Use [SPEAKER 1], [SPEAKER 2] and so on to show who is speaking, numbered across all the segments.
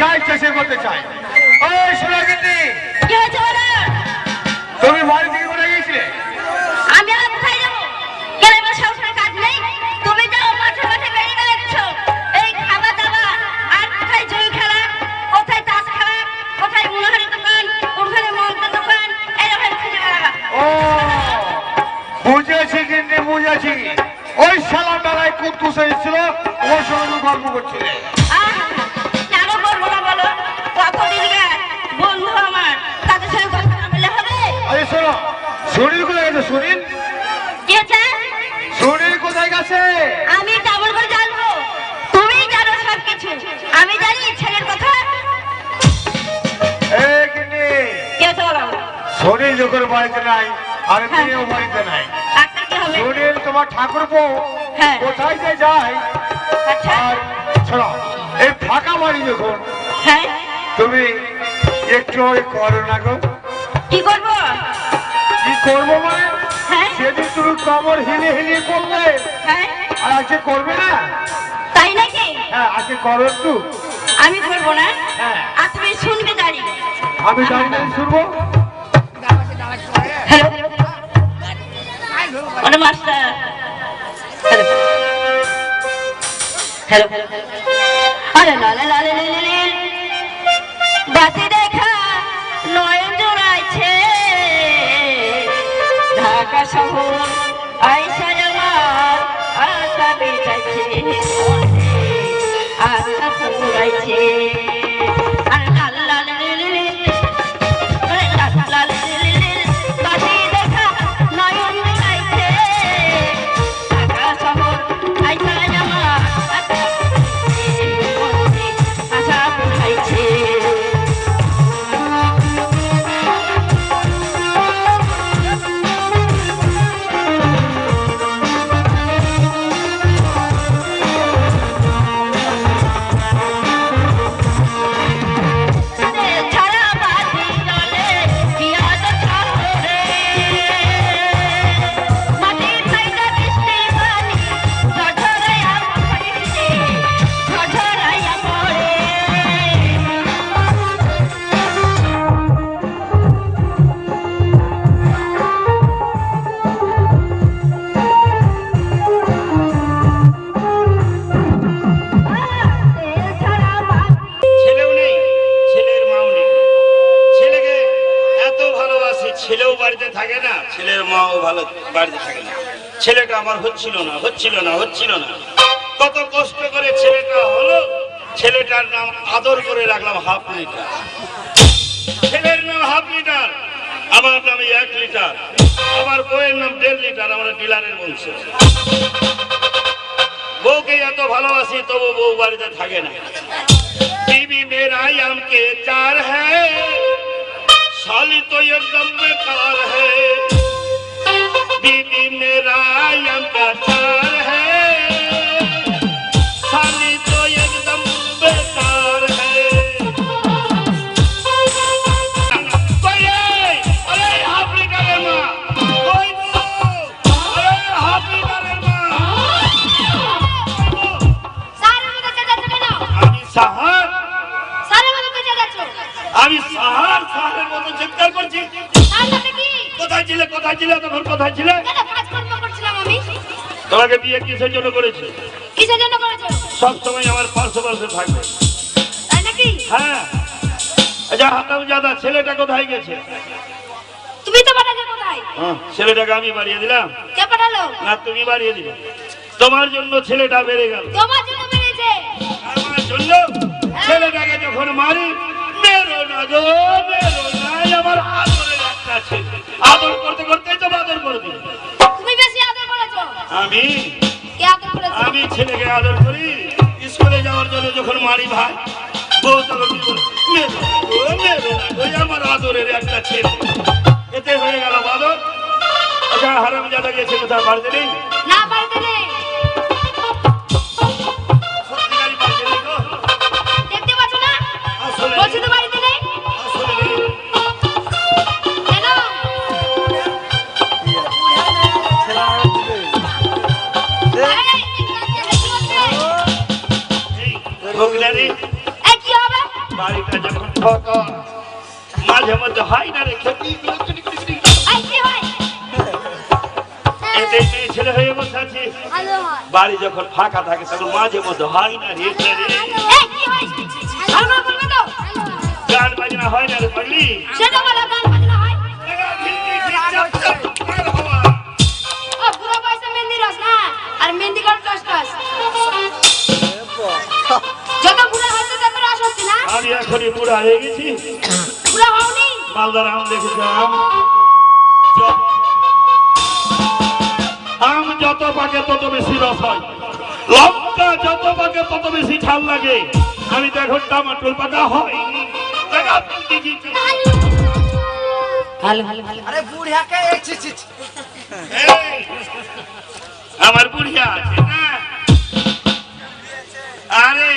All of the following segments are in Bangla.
[SPEAKER 1] যা ইচ্ছা সে করতে চাই। ওই শোনা কিন্তু
[SPEAKER 2] কি হয়েছে বলো?
[SPEAKER 1] তুমি বাড়ি থেকে কোথায় গিয়েছিলে?
[SPEAKER 2] আমি আর কোথায় যাবো? গেলে আমার সংসারে কাজ নেই। তুমি যাও মাঠে মাঠে বেরিয়ে বেড়াচ্ছ। এই খাওয়া দাওয়া আর কোথায় জমি খেলা, কোথায় তাস খেলা, কোথায় মুনাহারি দোকান, কোথায় মন্ত্র দোকান, এরকম খুঁজে বেড়াবা।
[SPEAKER 1] ও বুঝেছি কিন্তু বুঝেছি। ওই শালা বেলায় কুদ্দুস এসেছিল, ওর সঙ্গে গল্প করছিলে।
[SPEAKER 2] কেন বলবো না বলো? কতদিনকার বন্ধু আমার, তাদের সঙ্গে কথা না বললে হবে?
[SPEAKER 1] আরে শোনো, শরীর কোথায় গেছে? শরীর
[SPEAKER 2] কি হচ্ছে?
[SPEAKER 1] শরীর কোথায় গেছে?
[SPEAKER 2] আমি কেমন করে জানবো? তুমি জানো সবকিছু। আমি জানি ছেলের কথা।
[SPEAKER 1] এই কিন্তু
[SPEAKER 2] কি হচ্ছে বলো?
[SPEAKER 1] শরীর যখন বাড়িতে নাই আর তুমিও বাড়িতে নাই,
[SPEAKER 2] একটা কি হবে?
[SPEAKER 1] শরীর তোমার ঠাকুরপো
[SPEAKER 2] হ্যাঁ।
[SPEAKER 1] কোথায় যে যায়?
[SPEAKER 2] আচ্ছা।
[SPEAKER 1] আর শোনো, এই ফাঁকা বাড়ি যখন
[SPEAKER 2] হ্যাঁ।
[SPEAKER 1] তুমি একটু ওই করো না গো।
[SPEAKER 2] কি করবো?
[SPEAKER 1] কি করবো মানে?
[SPEAKER 2] হ্যাঁ।
[SPEAKER 1] সেদিন তুমি কমর হিলিয়ে হিলিয়ে করলে,
[SPEAKER 2] হ্যাঁ।
[SPEAKER 1] আর আজকে করবে না?
[SPEAKER 2] তাই নাকি?
[SPEAKER 1] হ্যাঁ, আজকে করো একটু।
[SPEAKER 2] আমি করবো না?
[SPEAKER 1] হ্যাঁ।
[SPEAKER 2] আর তুমি শুনবে দাঁড়িয়ে।
[SPEAKER 1] আমি দাঁড়িয়ে শুনবো।
[SPEAKER 2] হ্যালো মানে মাস্টার। হ্যালো হ্যালো আরে লালে লালে লালে বাতি দেখা নয়ন জোড়াইছে ঢাকা শহর আইসা আমার আশা বেচাইছে আশা পুরাইছে আরে লালে লালে লালে আরে লালে লালে লালে বাতি দেখা নয়ন জোড়াইছে ঢাকা শহর আইসা আমার আশা পুরাইছে। ছাড়া বাতি জলে পিয়াজ ছাড়ে মাটির সাইডে বৃষ্টি পানি ঝরঝরাইয়া পড়ে ঝরঝরাইয়া পড়ে। ছাড়া বাতি
[SPEAKER 3] ছেলেও নেই, ছেলের মাও নেই। ছেলেকে এত ভালোবাসে, ছেলেও বাড়িতে থাকে না, ছেলের মাও ভালো বাড়িতে থাকে না। ছেলেটা আমার হচ্ছিল না, হচ্ছিল না, হচ্ছিল না। কত কষ্ট করে ছেলেটা হলো। ছেলেটার নাম আদর করে রাখলাম হাফ লিটার। ছেলের নাম হাফ লিটার, আমার নাম 1 লিটার। আমার বউয়ের নাম 1.5 লিটার। আমরা ডিলারের বংশ। বউকে এত ভালোবাসি, তবু বউ বাড়িতে থাকে না। बीवी मेरा आम के 4 है, साली तो एकदम बेकार है। बीवी मेरा आम का 4 है, साली तो एकदम बेकार है। अरे हाफ लिटर है माँ, कोई तो, अरे हाफ लिटर है माँ।
[SPEAKER 2] সারা মতো চেঁচাচ্ছ কেন?
[SPEAKER 3] আমি সাহার,
[SPEAKER 2] সারা মতো চেঁচাচ্ছ।
[SPEAKER 3] আমি সাহার সাহারের মতো চিৎকার করছি।
[SPEAKER 2] তার মানে কি?
[SPEAKER 3] কোথায় ছিলে, কোথায় ছিলে, তখন কোথায় ছিলে?
[SPEAKER 2] কেন কাজকর্ম করছিলাম আমি?
[SPEAKER 3] তোমাকে বিয়ে কিসের জন্য করেছে?
[SPEAKER 2] কিসের জন্য করেছো?
[SPEAKER 3] সব সময় আমার পাশে পাশে থাকবে।
[SPEAKER 2] তাই নাকি?
[SPEAKER 3] হ্যাঁ। আচ্ছা হাতাম জাদা, ছেলেটা কোথায় গেছে?
[SPEAKER 2] তুমি তো পাঠালে কোথায়?
[SPEAKER 3] হ্যাঁ, ছেলেটাকে আমি বাড়িয়ে দিলাম
[SPEAKER 2] কে পাঠালো?
[SPEAKER 3] না তুমি বাড়িয়ে দিলে? তোমার জন্য ছেলেটা বেড়ে গেল।
[SPEAKER 2] তোমার জন্য বেড়েছে।
[SPEAKER 3] আমার জন্য ছেলেটাকে যখন মারি, মেরো না গো, মেরো না, আমার আদরের একটা ছেলে। আদর করতে করতেই তো আদর করে দিল।
[SPEAKER 2] তুমি বেশি আদর করেছো।
[SPEAKER 3] আমি
[SPEAKER 2] কে আদর করেছো?
[SPEAKER 3] আমি ছেলেকে আদর করি। স্কুলে যাওয়ার জন্য যখন মারি ভাই, বউ তখন কি বলে, মেরো না গো, মেরো না গো, আমার আদরের একটা ছেলে। এতে হয়ে গেল আদর। আচ্ছা হারামজাদা গেছে কোথায়? বাড়িতে নেই?
[SPEAKER 2] না বাড়িতে নেই।
[SPEAKER 3] সত্যিকারই বাড়িতে নেই গো?
[SPEAKER 2] দেখতে পাচ্ছ না?
[SPEAKER 3] আসলে
[SPEAKER 2] বলছি তো বাড়িতে নেই।
[SPEAKER 3] আসলে নেই।
[SPEAKER 2] কেন?
[SPEAKER 3] এই, ভোগলারি,
[SPEAKER 2] এই কি হবে?
[SPEAKER 3] বাড়িটা যখন ফাঁকা মাঝে মধ্যে হয় না রে খেতে
[SPEAKER 2] এই কি হয়?
[SPEAKER 3] এতে মেয়ে ছেলে হয়ে বসে আছে
[SPEAKER 2] ভালো হয়।
[SPEAKER 3] বাড়ি যখন ফাঁকা থাকে তখন মাঝে মধ্যে হয় না রে ছেলে রে
[SPEAKER 2] এই কি হয়? ভালো বলবে তো?
[SPEAKER 3] গান বাজনা হয় না রে পাগলি
[SPEAKER 2] সেটা বলো গান বাজনা হয়? ও বুড়ো বয়সে মেহেন্দি রস না আর মেহেন্দি কর টস টস। যত বুড়ো হচ্ছে তত রস হচ্ছে না?
[SPEAKER 3] আমি এখনই বুড়া হয়ে গেছি
[SPEAKER 2] বুড়ো হওনি?
[SPEAKER 3] মালদার আম দেখেছিলাম আম যত পাকে তত বেশি রস হয় লঙ্কা যত পাকে তত বেশি ঝাল লাগে আমি তো এখন টমাটোর পাকা হয়
[SPEAKER 4] আরে বুড়িয়াকে
[SPEAKER 3] আমার বুড়িয়া আছে না আরে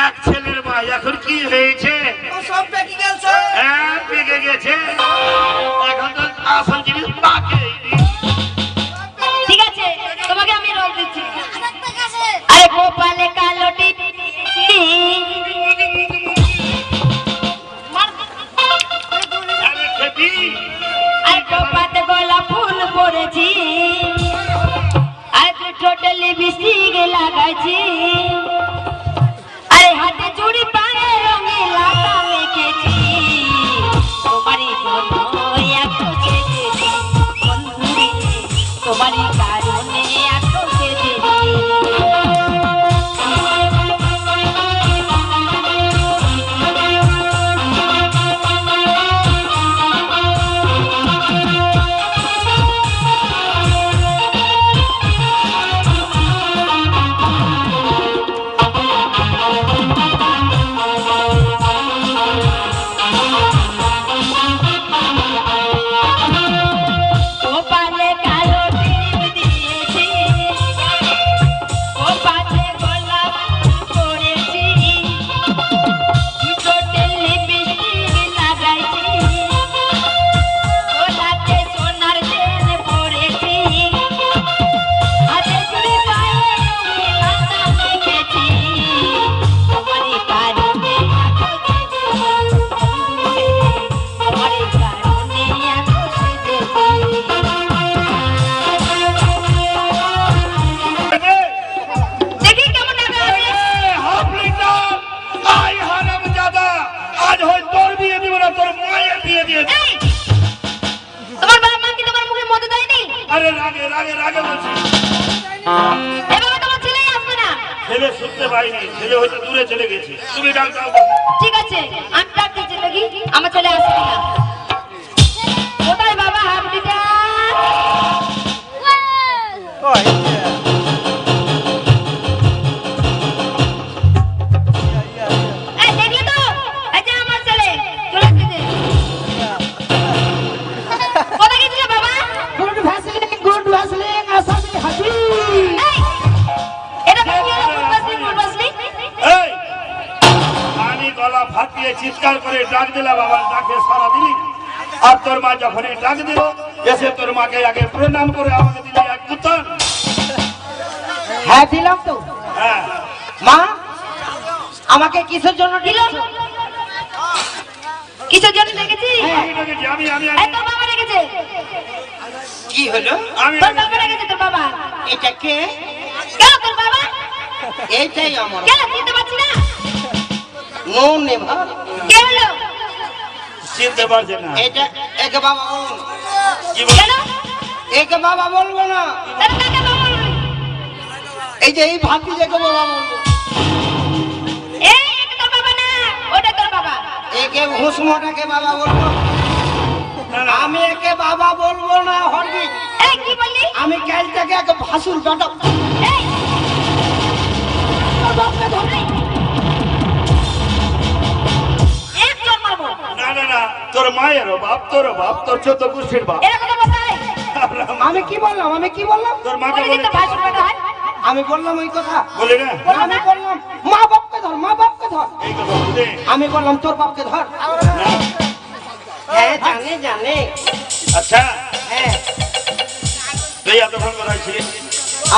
[SPEAKER 3] এক ছেলের মা এখন কি হয়েছে
[SPEAKER 4] সব পেকে গেছে।
[SPEAKER 3] হ্যাঁ পেকে গেছে এখন তো আসল জিনিস পাকে
[SPEAKER 2] ঠিক আছে তোমাকে আমি রস দিচ্ছি। আরে গোপালে কালো টিপি
[SPEAKER 3] আরে খেপি
[SPEAKER 2] আর গোপাতে গোলাপ ফুল পড়েছি আর তুই টোটালি বিস্তিক লাগাইছি আরে হাতে চুড়ি পায়ে রঙে লাগা মেখেছি তোমারই জন্য এত চেয়েছি বন্ধুরে তোমারই কারণে এত চেয়েছি গোপালে কালো টিপ দিয়েছি গোপালে গোলাপ পড়েছি টোটাল লিপস্টিক লাগাইছি গোলাপে সোনার চেন পড়েছি হাতে চুড়ি পায়ে লাগা মেখেছি তোমারই কারণে তোমারই কারণে এত সেজেছি দেখি কেমন লাগে
[SPEAKER 3] হাফ লিটার আই হারাম জাদা আজ হয় তোর বিয়ে দিব না তোর মায়ের বিয়ে দিয়ে দিব।
[SPEAKER 2] এই তোমার বাবা মা কি তোমার মুখে মদ দেয়নি?
[SPEAKER 3] আরে রাগে রাগে রাগে বলছি
[SPEAKER 2] এভাবে তোমার ছেলেই আসবে না।
[SPEAKER 3] ছেলে শুনতে পাইনি ছেলে হয়তো দূরে চলে গেছে তুমি ডাক দাও
[SPEAKER 2] ঠিক আছে আমি ডাক দিচ্ছি দেখি আমার ছেলে আসবে কিনা। কোথায় বাবা হাবলিটা? এই দেখলে তো এই যে আমার ছেলে চলে এসেছে। কোথায় গেছিলে বাবা?
[SPEAKER 4] গুড ভ্যাসলিং আসামি হাসি।
[SPEAKER 2] এই এটা কি হলো গুড বাসলি?
[SPEAKER 3] এই আমি গলা ফাটিয়ে চিৎকার করে ডাক দিলাম বাবার ডাকে সারা দিলি আর তোর মা যখন ডাক দিল এসে তোর মাকে আগে প্রণাম করে আমাকে দিলি এক কুত্তন
[SPEAKER 4] হ্যাঁ দিলাম তো।
[SPEAKER 3] হ্যাঁ
[SPEAKER 4] মা আমাকে কিসের জন্য
[SPEAKER 2] দিল
[SPEAKER 4] দিল?
[SPEAKER 2] কিসের জন্য দেখেছি?
[SPEAKER 3] আমি ডেকেছি আমি আমি
[SPEAKER 2] এই তোর বাবা রেখেছে।
[SPEAKER 4] কি হলো?
[SPEAKER 3] আমি
[SPEAKER 2] তোর বাবা রেখেছে তোর বাবা।
[SPEAKER 4] এটা কে?
[SPEAKER 2] কেন তোর বাবা?
[SPEAKER 4] এইটাই আমার
[SPEAKER 2] কেন চিনতে পারছি না?
[SPEAKER 4] No never.
[SPEAKER 2] কে হলো?
[SPEAKER 3] চিনতে পারছে না
[SPEAKER 4] এটা একে বাবা বলবো না।
[SPEAKER 3] কি বল
[SPEAKER 2] কেন?
[SPEAKER 4] একে বাবা বলবো না।
[SPEAKER 2] তাহলে কাকে বাবা বলবি?
[SPEAKER 4] এই যে এই ভাতি একে বাবা বলবো।
[SPEAKER 2] এই এটা তোর বাবা না, ওটা তোর বাবা।
[SPEAKER 4] একে হুসমটাকে বাবা বলবো।
[SPEAKER 3] না, না।
[SPEAKER 4] আমি একে বাবা বলবো না হরবি।
[SPEAKER 2] এই কি বললি?
[SPEAKER 4] আমি কাল থেকে একে ভাসুর বেটা।
[SPEAKER 2] এই তোর বাপকে ধর। এক চোর মারবো।
[SPEAKER 3] না না না তোর মায়েরও বাপ তোরও বাপ তোর 14 গোষ্ঠীর বাপ
[SPEAKER 2] এরা কথা বলতাই।
[SPEAKER 4] আমি কি বললাম? আমি কি বললাম?
[SPEAKER 3] তোর মাকে
[SPEAKER 2] বলি
[SPEAKER 3] বলে
[SPEAKER 2] তো ভাষণ কথা হয়।
[SPEAKER 4] আমি বললাম ওই কথা।
[SPEAKER 3] বলি না
[SPEAKER 4] আমি বললাম মা বাপকে ধর, মা বাপকে ধর।
[SPEAKER 3] এই কথা বলতে
[SPEAKER 4] আমি বললাম তোর বাপকে ধর। হ্যাঁ জানে জানে।
[SPEAKER 3] আচ্ছা
[SPEAKER 4] হ্যাঁ
[SPEAKER 3] তুই এতক্ষণ কোথায় ছিলিস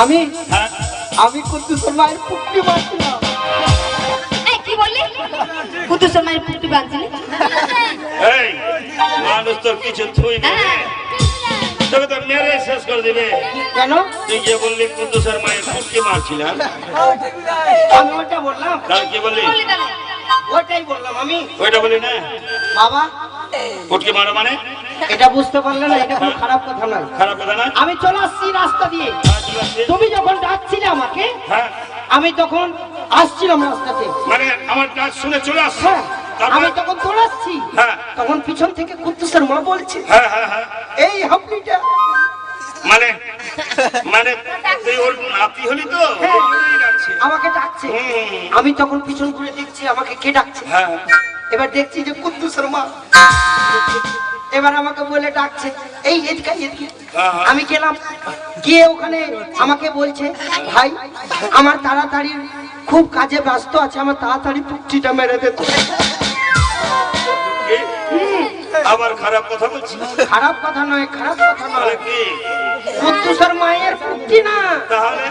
[SPEAKER 4] আমি
[SPEAKER 3] হ্যাঁ
[SPEAKER 4] আমি কুদ্দুসের মায়ের পুটকি মারছিলাম।
[SPEAKER 2] এই কি বললি? কুদ্দুসের মায়ের পুটকি বাঁধছিলি?
[SPEAKER 3] এই মানুষ তোর কিছু থুই বলে
[SPEAKER 2] হ্যাঁ।
[SPEAKER 3] তোকে তো মেরে শেষ করে দিবে।
[SPEAKER 4] কেন?
[SPEAKER 3] তুই যে বললি কুদ্দুসের মায়ের ফুটকি মারছিলাম,
[SPEAKER 4] আমি ওটা বললাম,
[SPEAKER 3] তার কি বললি?
[SPEAKER 2] বললি তাহলে?
[SPEAKER 4] ওটাই বললাম আমি।
[SPEAKER 3] ওইটা বলি না,
[SPEAKER 4] বাবা
[SPEAKER 3] ফুটকি মারা মানে
[SPEAKER 4] এটা বুঝতে পারলে না, এটা কোনো খারাপ কথা নয়।
[SPEAKER 3] খারাপ কথা না।
[SPEAKER 4] আমি চলে আসছি রাস্তা দিয়ে,
[SPEAKER 3] হ্যাঁ, ঠিক আছে।
[SPEAKER 4] তুমি যখন ডাকছিলে আমাকে,
[SPEAKER 3] হ্যাঁ,
[SPEAKER 4] আমি তখন আসছিলাম রাস্তাতে।
[SPEAKER 3] মানে আমার ডাক শুনে চলে আসছে।
[SPEAKER 4] হ্যাঁ,
[SPEAKER 3] তারপর?
[SPEAKER 4] আমি তখন দৌড়াচ্ছি,
[SPEAKER 3] হ্যাঁ।
[SPEAKER 4] তখন পিছন থেকে কুদ্দুসের মা বলছে,
[SPEAKER 3] হ্যাঁ হ্যাঁ হ্যাঁ,
[SPEAKER 4] এই হাবলিটা।
[SPEAKER 3] মানে মানে তুই ওর নাতি হলি তো,
[SPEAKER 4] হ্যাঁ।
[SPEAKER 3] ওই জন্যই ডাকছে।
[SPEAKER 4] আমাকে ডাকছে।
[SPEAKER 3] হুম।
[SPEAKER 4] আমি তখন পিছন ঘুরে দেখছি আমাকে কে ডাকছে।
[SPEAKER 3] হ্যাঁ
[SPEAKER 4] এবার দেখছি যে কুদ্দুসের মা। এবার আমাকে বলে ডাকছে, এই এদিকে এদিকে।
[SPEAKER 3] হ্যাঁ, হ্যাঁ।
[SPEAKER 4] আমি গেলাম, গিয়ে ওখানে আমাকে বলছে, ভাই আমার তাড়াতাড়ি খুব কাজে ব্যস্ত আছে, আমার তাড়াতাড়ি পুটকিটা মেরে দে তো।
[SPEAKER 3] কি? আবার খারাপ কথা বলছি?
[SPEAKER 4] খারাপ কথা নয়, খারাপ কথা
[SPEAKER 3] তাহলে
[SPEAKER 4] নয়।
[SPEAKER 3] কি?
[SPEAKER 4] কুদ্দুসের মায়ের পুটকি না,
[SPEAKER 3] তাহলে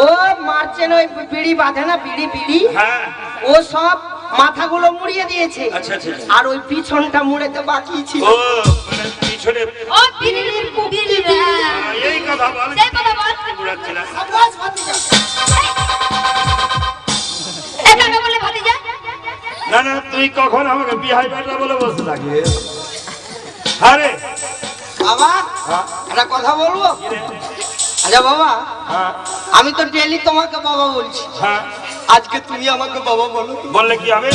[SPEAKER 4] ও মারছে না, ওই বিড়ি বাঁধে না, বিড়ি বিড়ি,
[SPEAKER 3] হ্যাঁ,
[SPEAKER 4] ও সব মাথাগুলো মুড়িয়ে দিয়েছে,
[SPEAKER 3] আচ্ছা আচ্ছা আচ্ছা।
[SPEAKER 4] আর ওই পিছনটা মুড়েতে বাকি ছিল।
[SPEAKER 3] ও মানে পিছনে
[SPEAKER 2] ও বিড়ির পুটকি রে।
[SPEAKER 3] এই কথা বল,
[SPEAKER 2] সেই কথা বল।
[SPEAKER 3] বুঝাচ্ছি না।
[SPEAKER 2] একা একা বলে ভাতিজা?
[SPEAKER 3] না না, তুই কখন আমাকে বিহাই বেটা বলে বসে থাকি? আরে
[SPEAKER 4] বাবা একটা কথা বলবো? আচ্ছা বাবা,
[SPEAKER 3] হ্যাঁ
[SPEAKER 4] আমি তো ডেলি তোমাকে বাবা বলছি,
[SPEAKER 3] হ্যাঁ,
[SPEAKER 4] আজকে তুমি আমাকে বাবা বলো তো।
[SPEAKER 3] বললে কি হবে?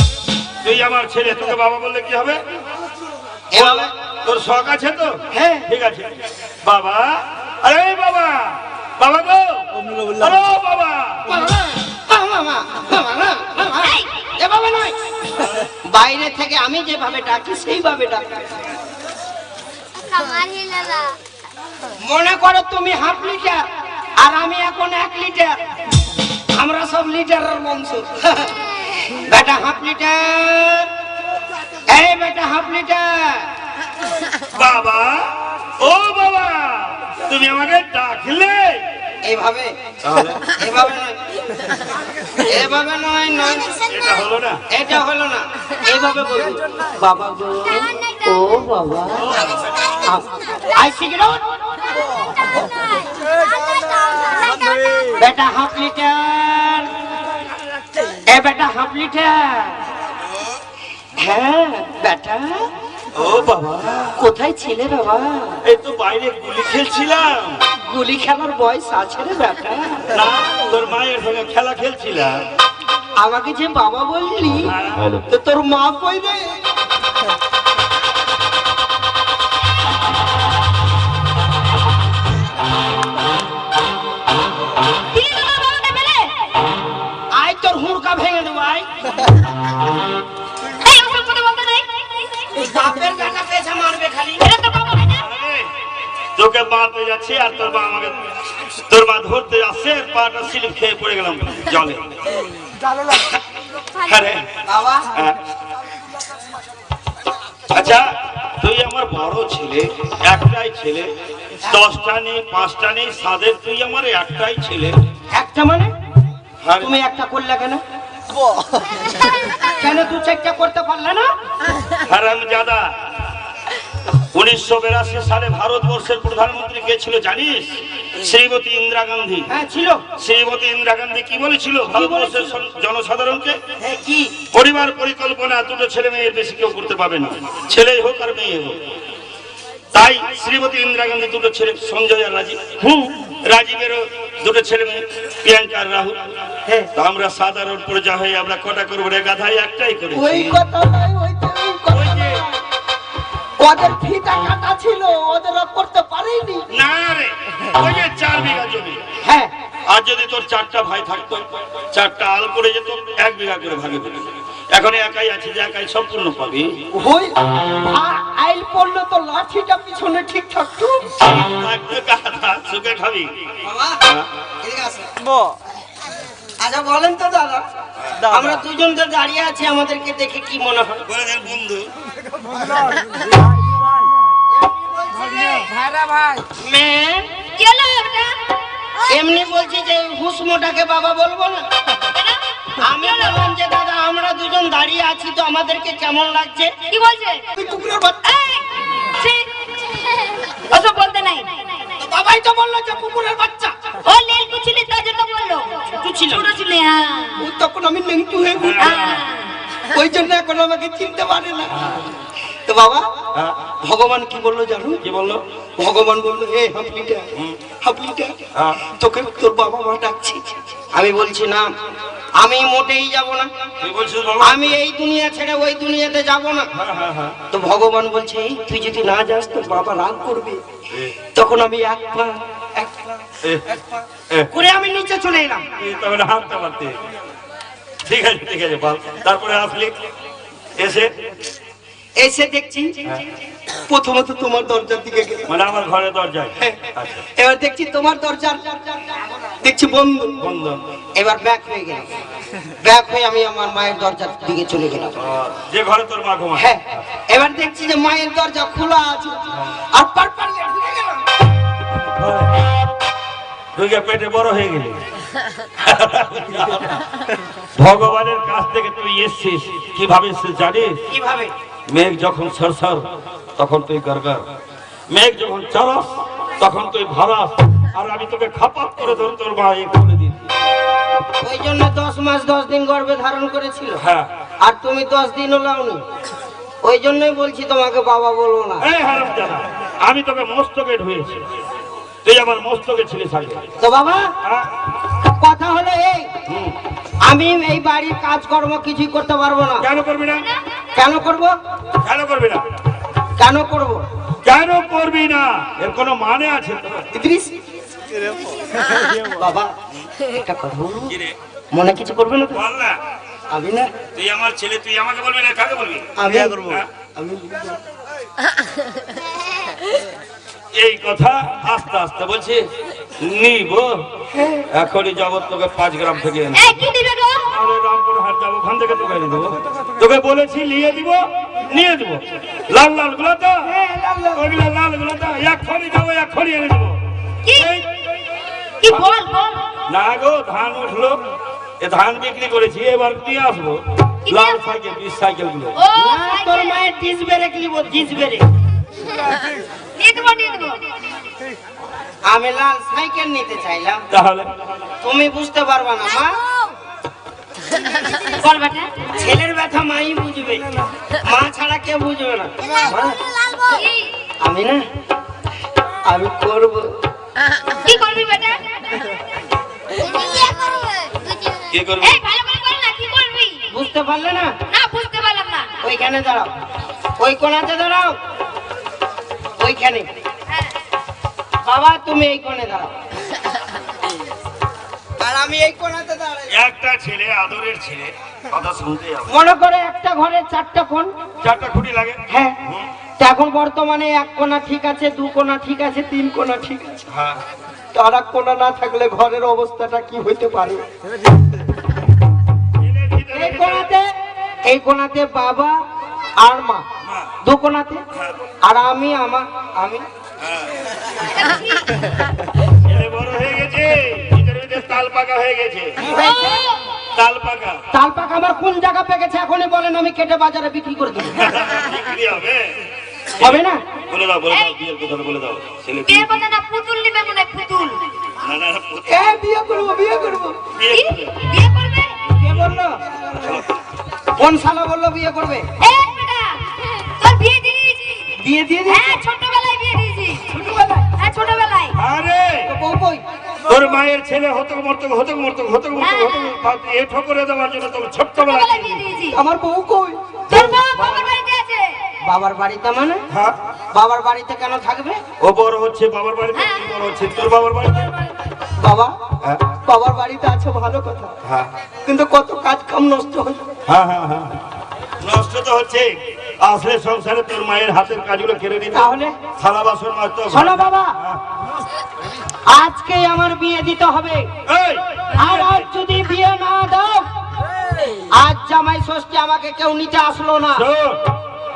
[SPEAKER 3] তুই আমার ছেলে, তোকে বাবা বললে কি হবে?
[SPEAKER 4] এভাবে?
[SPEAKER 3] তোর শখ আছে তো?
[SPEAKER 4] হ্যাঁ।
[SPEAKER 3] ঠিক আছে। বাবা, আরে বাবা, বাবা গো, হ্যালো বাবা।
[SPEAKER 4] এভাবে নয়, বাইরে থেকে আমি যেভাবে ডাকি সেইভাবে ডাকি। মনে করো তুমি হাফ লিটার আর আমি এখন 1 লিটার, আমরা সব লিটারের বংশ। বেটা হাফ লিটার, এই বেটা হাফ লিটার।
[SPEAKER 3] বাবা, ও বাবা, তুমি আমাকে ডাকলে?
[SPEAKER 4] এইভাবে
[SPEAKER 3] তাহলে
[SPEAKER 4] এভাবে নয়, এভাবে নয়, নয়
[SPEAKER 3] এটা হলো না।
[SPEAKER 4] এটা হলো না, এইভাবে বলবো, বাবা গো, ও বাবা, আই সিগারেট, বেটা হাফ লিটার, এ বেটা হাফ লিটার। হ্যাঁ বেটা,
[SPEAKER 3] ও বাবা,
[SPEAKER 4] কোথায় ছিলে বাবা?
[SPEAKER 3] এই তো বাইরে গুলি খেলছিলাম।
[SPEAKER 4] গুলি খেলার বয়স আছে রে বেটা?
[SPEAKER 3] না, তোর মায়ের সঙ্গে খেলা খেলছিলাম।
[SPEAKER 4] আমাকে যে বাবা বললি,
[SPEAKER 3] হ্যাঁ।
[SPEAKER 4] তো তোর মা কই রে?
[SPEAKER 2] দিলি তোমার বাবাকে পেলে?
[SPEAKER 4] আয় তোর হুড়কা ভেঙে দেবো, আয়।
[SPEAKER 2] এই ওসব কথা বলতে নেই।
[SPEAKER 4] বাপের বেটা পেছা মারবে খালি।
[SPEAKER 2] এটা তো বাবা হয় না।
[SPEAKER 3] আরে, তোকে মারতে যাচ্ছি আর তোর মা আমাকে, তোর মা ধরতে যাচ্ছে, পাটা স্লিপ খেয়ে পড়ে গেলাম জলে। আরে
[SPEAKER 4] বাবা
[SPEAKER 3] হ্যাঁ। আচ্ছা, তুই আমার বড় ছেলে, একটাই ছেলে, 10টা নেই, 5টা নেই, সাদের তুই আমার একটাই ছেলে।
[SPEAKER 4] একটা মানে
[SPEAKER 3] আর
[SPEAKER 4] তুমি একটা করলে কেন? কেন 2-4টা করতে পারলে না?
[SPEAKER 3] হারামজাদা, 1982 সালে ভারতবর্ষের প্রধানমন্ত্রী কে ছিল জানিস? শ্রীমতী ইন্দিরা গান্ধী।
[SPEAKER 4] হ্যাঁ ছিল।
[SPEAKER 3] শ্রীমতী ইন্দিরা গান্ধী কি বলেছিল ভারতবর্ষের জনসাধারণকে?
[SPEAKER 4] হ্যাঁ কি?
[SPEAKER 3] পরিবার পরিকল্পনা দুটো ছেলে মেয়ের বেশি কেউ করতে পারবে না, ছেলেই হোক আর মেয়ে হোক। তাই শ্রীমতী ইন্দিরা গান্ধী দুটো ছেলে, সঞ্জয় আর রাজীব, রাজীবেরও দুটো ছেলে মেয়ে, প্রিয়াঙ্কা আর রাহুল।
[SPEAKER 4] হ্যাঁ।
[SPEAKER 3] তো আমরা সাধারণ প্রজা হয়ে আমরা কটা করবো রে গাধাই? একটাই করেছি।
[SPEAKER 4] ওই কথা নয়, ওই তো ওই কথা
[SPEAKER 3] ওই যে,
[SPEAKER 4] নয়। ওদের ফিতা কাটা ছিল, ওদেরও করতে পারেনি।
[SPEAKER 3] না রে, ওই যে 4 বিঘা জমি।
[SPEAKER 4] হ্যাঁ
[SPEAKER 3] আর যদি তোর 4টা ভাই থাকতো, 4টা আল পড়ে যেত, 1 বিঘা করে ভাগে পড়ে যেত। এখন একাই আছে, যে একাই সম্পূর্ণ পাবি।
[SPEAKER 4] ওই আইল পড়লো তো লাঠিটা পিছনে ঠিক থাকতো।
[SPEAKER 3] থাকতো গাধা, সুখে খাবি।
[SPEAKER 4] বাবা এদিকে আসো। আচ্ছা বলেন তো দাদা, আমরা দুজন তো দাঁড়িয়ে আছি, আমাদেরকে দেখে কি মনে হয়?
[SPEAKER 3] বলে দেন বন্ধু।
[SPEAKER 4] মেয়ে
[SPEAKER 2] কি হলো এটা?
[SPEAKER 4] এমনি বলছি যে হুসমোটাকে বাবা বলবো না,
[SPEAKER 2] কেন?
[SPEAKER 4] আমি বললাম যে দাদা আমরা দুজন দাঁড়িয়ে আছি তো আমাদেরকে কেমন লাগছে?
[SPEAKER 2] কি বলছে?
[SPEAKER 4] তুই কুকুরের বাচ্চা।
[SPEAKER 2] এই, ছি, ওসব বলতে নাই।
[SPEAKER 4] তো বাবাই তো বললো যে কুকুরের বাচ্চা।
[SPEAKER 2] ও নীল কুচিলি তার জন্য বললো।
[SPEAKER 4] ছোট ছিল।
[SPEAKER 2] ছোট ছিল, হ্যাঁ।
[SPEAKER 4] ওই তখন আমি নেংটু হয়ে ঘুরতাম।
[SPEAKER 2] হ্যাঁ।
[SPEAKER 4] ওই জন্য এখন আমাকে চিনতে পারে না। তো বাবা ভগবান কি বললো জানো?
[SPEAKER 3] কি বললো?
[SPEAKER 4] ভগবান বললো হে হাফলিটা, হাফলিটা
[SPEAKER 3] হ্যাঁ।
[SPEAKER 4] তোকে তোর বাবা মা ডাকছি। আমি বলছি না, আমি মোটেই যাব না।
[SPEAKER 3] তুই বলছিস বাবা?
[SPEAKER 4] আমি এই দুনিয়া ছেড়ে ওই দুনিয়াতে যাব না।
[SPEAKER 3] হ্যাঁ।
[SPEAKER 4] তো ভগবান বলছে এই তুই যদি না যাস তোর বাবা রাগ করবে। তখন আমি এক পা করে আমি নিচে চলে এলাম।
[SPEAKER 3] তবে হাতটা মারতে। ঠিক আছে বল। তারপরে আসলি,
[SPEAKER 4] এসে দেখছি প্রথমত তোমার দরজার দিকে গেলাম।
[SPEAKER 3] মানে আমার ঘরে দরজায়।
[SPEAKER 4] হ্যাঁ।
[SPEAKER 3] আচ্ছা,
[SPEAKER 4] এবার দেখছি তোমার দরজার দেখছি বন্ধ।
[SPEAKER 3] বন্ধ।
[SPEAKER 4] এবার ব্যাক হয়ে গেল। ব্যাক হয়ে আমি আমার মায়ের দরজার দিকে চলে গেলাম।
[SPEAKER 3] যে ঘরে তোর মা ঘুমায়।
[SPEAKER 4] হ্যাঁ, এবার দেখছি যে মায়ের দরজা খোলা আছে আর পারপারিয়ে ঢুকে গেলাম।
[SPEAKER 3] ঢুকে পেটে বড় হয়ে গেলি। ভগবানের কাছ থেকে তুই এসছিস, কিভাবে এসছিস জানিস?
[SPEAKER 4] কিভাবে?
[SPEAKER 3] মেঘ যখন সরসর তখন তুই গরগর, মেঘ যখন চরস তখন তুই ভরস, আর আমি তোকে খাপাত করে ধরে তোর মা খুলে দিই।
[SPEAKER 4] ওই জন্য 10 মাস 10 দিন গর্ভে ধারণ করেছিল।
[SPEAKER 3] হ্যাঁ।
[SPEAKER 4] আর তুমি 10 দিনও লাওনি। ওই জন্যই বলছি তোমাকে বাবা বলবো না।
[SPEAKER 3] এই হারামজাদা, আমি তোকে মস্তকে ঢুয়েছি, তুই আমার মস্তকে ছিলিস আগে।
[SPEAKER 4] তো বাবা
[SPEAKER 3] হ্যাঁ?
[SPEAKER 4] কথা হলো এই, আমি এই বাড়ির কাজকর্ম কিছুই করতে পারবো না।
[SPEAKER 3] কেন করবি না?
[SPEAKER 4] কেন করব?
[SPEAKER 3] কেন করবি না?
[SPEAKER 4] কেন করব?
[SPEAKER 3] কেন করবি না? এর কোনো মানে আছে তো?
[SPEAKER 4] ইদ্রিস বাবা একটা কথা বলবো,
[SPEAKER 3] কি রে?
[SPEAKER 4] মনে কিছু করবে না তো?
[SPEAKER 3] বল না।
[SPEAKER 4] আমি না,
[SPEAKER 3] তুই আমার ছেলে, তুই আমাকে বলবি না কাকে বলবি?
[SPEAKER 4] আমি
[SPEAKER 3] হ্যাঁ?
[SPEAKER 4] আমি
[SPEAKER 3] এই কথা আস্তে আস্তে বলছি নিব। এখনই যাবো তোকে 5 গ্রাম থেকে এনে।
[SPEAKER 2] এই, কি দিবে গো?
[SPEAKER 3] আরে রামপুর হাট যাবো, ওখান থেকে তোকে এনে দেবো। তোকে বলেছি নিয়ে দিব, নিয়ে দেবো। লাল লাল গুলো তো, ওইগুলো লাল গুলো তো এখনই যাবো, এখনই এনে দেবো।
[SPEAKER 2] কি?
[SPEAKER 3] এই,
[SPEAKER 2] কি বল বল?
[SPEAKER 3] না গো, ধান উঠলো, এ ধান বিক্রি করেছি, এবার দিয়ে আসবো লাল সাইকেল, 20 সাইকেল গুলো।
[SPEAKER 2] ও
[SPEAKER 4] না, তোর মায়ের ডিস ব্রেক নিব, ডিস ব্রেক।
[SPEAKER 2] নিয়ে দেবো, নিয়ে দেবো।
[SPEAKER 4] আমি লাল সাইকেল নিতে চাইলাম,
[SPEAKER 3] তাহলে
[SPEAKER 4] তুমি বুঝতে পারবা না মা।
[SPEAKER 2] বল বেটা।
[SPEAKER 4] ছেলের ব্যথা মাই বুঝবে, মা ছাড়া কেউ বুঝবে না। মা,
[SPEAKER 2] কি?
[SPEAKER 4] আমি না, আমি করব।
[SPEAKER 2] কি করবি বেটা?
[SPEAKER 3] কি করবি?
[SPEAKER 2] এই, ভালো করে বল না, কি করবি?
[SPEAKER 4] বুঝতে পারলে না?
[SPEAKER 2] না, বুঝতে পারলাম না।
[SPEAKER 4] ওইখানে দাঁড়াও, ওই কোণাতে দাঁড়াও, ওইখানে।
[SPEAKER 2] হ্যাঁ।
[SPEAKER 4] বাবা তুমি এই কোণে দাঁড়াও আর আমি এই কোণাতে দাঁড়াই।
[SPEAKER 3] একটা ছেলে, আদরের ছেলে, কথা শুনতে হবে।
[SPEAKER 4] মনে করে একটা ঘরে 4টা কোণ।
[SPEAKER 3] 4টা খুঁটি লাগে।
[SPEAKER 4] হ্যাঁ, তো এখন বর্তমানে 1 কোণা ঠিক আছে, 2 কোণা ঠিক আছে, 3 কোণা ঠিক আছে।
[SPEAKER 3] হ্যাঁ।
[SPEAKER 4] তো আর 1 কোণা না থাকলে ঘরের অবস্থাটা কি হইতে পারে? এই কোণাতে বাবা আর মা, 2 কোণাতে, আর আমি আমি
[SPEAKER 3] ছেলে বড় হয়ে গেছে, ভিতরে ভিতরে তাল পাকা হয়ে গেছে। তাল পাকা
[SPEAKER 4] তাল পাকা আমার কোন জায়গা পেকেছে এখনই বলেন, আমি কেটে বাজারে বিক্রি করে দিই।
[SPEAKER 3] বিক্রি হবে।
[SPEAKER 4] হবে না?
[SPEAKER 3] বলে দাও, বিয়ের কথা বলে দাও। ছেলে
[SPEAKER 2] বিয়ের কথা না, পুতুল নিবে মনে হয়, পুতুল।
[SPEAKER 3] না,
[SPEAKER 4] এ বিয়ে করবো, বিয়ে করবো।
[SPEAKER 3] বিয়ে
[SPEAKER 2] কি?
[SPEAKER 3] করবে।
[SPEAKER 2] বিয়ে করবে?
[SPEAKER 4] কে বললো? কোন শালা বললো বিয়ে করবে?
[SPEAKER 2] এই বেটা, তোর বিয়ে দিয়ে দিয়েছি।
[SPEAKER 4] বিয়ে দিয়ে দিই।
[SPEAKER 2] হ্যাঁ, ছোটবেলায় বিয়ে দিয়েছি।
[SPEAKER 4] ছোটবেলায়?
[SPEAKER 2] হ্যাঁ, ছোটবেলায়।
[SPEAKER 3] আরে
[SPEAKER 4] তো বউ কই?
[SPEAKER 3] তোর মায়ের ছেলে হতক মর্তক এ ঠকরে দেওয়ার জন্য তোর ছোট্টবেলা।
[SPEAKER 2] ছোটবেলায় বিয়ে দিয়েছি।
[SPEAKER 4] আমার বউ কই?
[SPEAKER 2] তোর বউ বাবার বাড়িতে আছে।
[SPEAKER 4] বাবার বাড়িতে মানে?
[SPEAKER 3] হ্যাঁ,
[SPEAKER 4] বাবার বাড়িতে কেন থাকবে?
[SPEAKER 3] ও বড় হচ্ছে বাবার বাড়িতে, তুই বড় হচ্ছে তোর বাবার বাড়িতে।
[SPEAKER 4] বাবা
[SPEAKER 3] হ্যাঁ,
[SPEAKER 4] বাবার বাড়িতে আছে ভালো কথা,
[SPEAKER 3] হ্যাঁ,
[SPEAKER 4] কিন্তু কত কাজ কাম নষ্ট হয়।
[SPEAKER 3] হ্যাঁ, নষ্ট তো হচ্ছে। আসলে সংসারে তোর মায়ের হাতের কাজগুলো কেড়ে নিতে,
[SPEAKER 4] তাহলে
[SPEAKER 3] থালা বাসন মাজতে হবে।
[SPEAKER 4] শোনো বাবা, আজকে আমার বিয়ে দিতে হবে।
[SPEAKER 3] এই,
[SPEAKER 4] আর আজ যদি বিয়ে না দাও, আজ জামাই ষষ্ঠী আমাকে কেউ নিতে আসলো না।
[SPEAKER 3] শোন,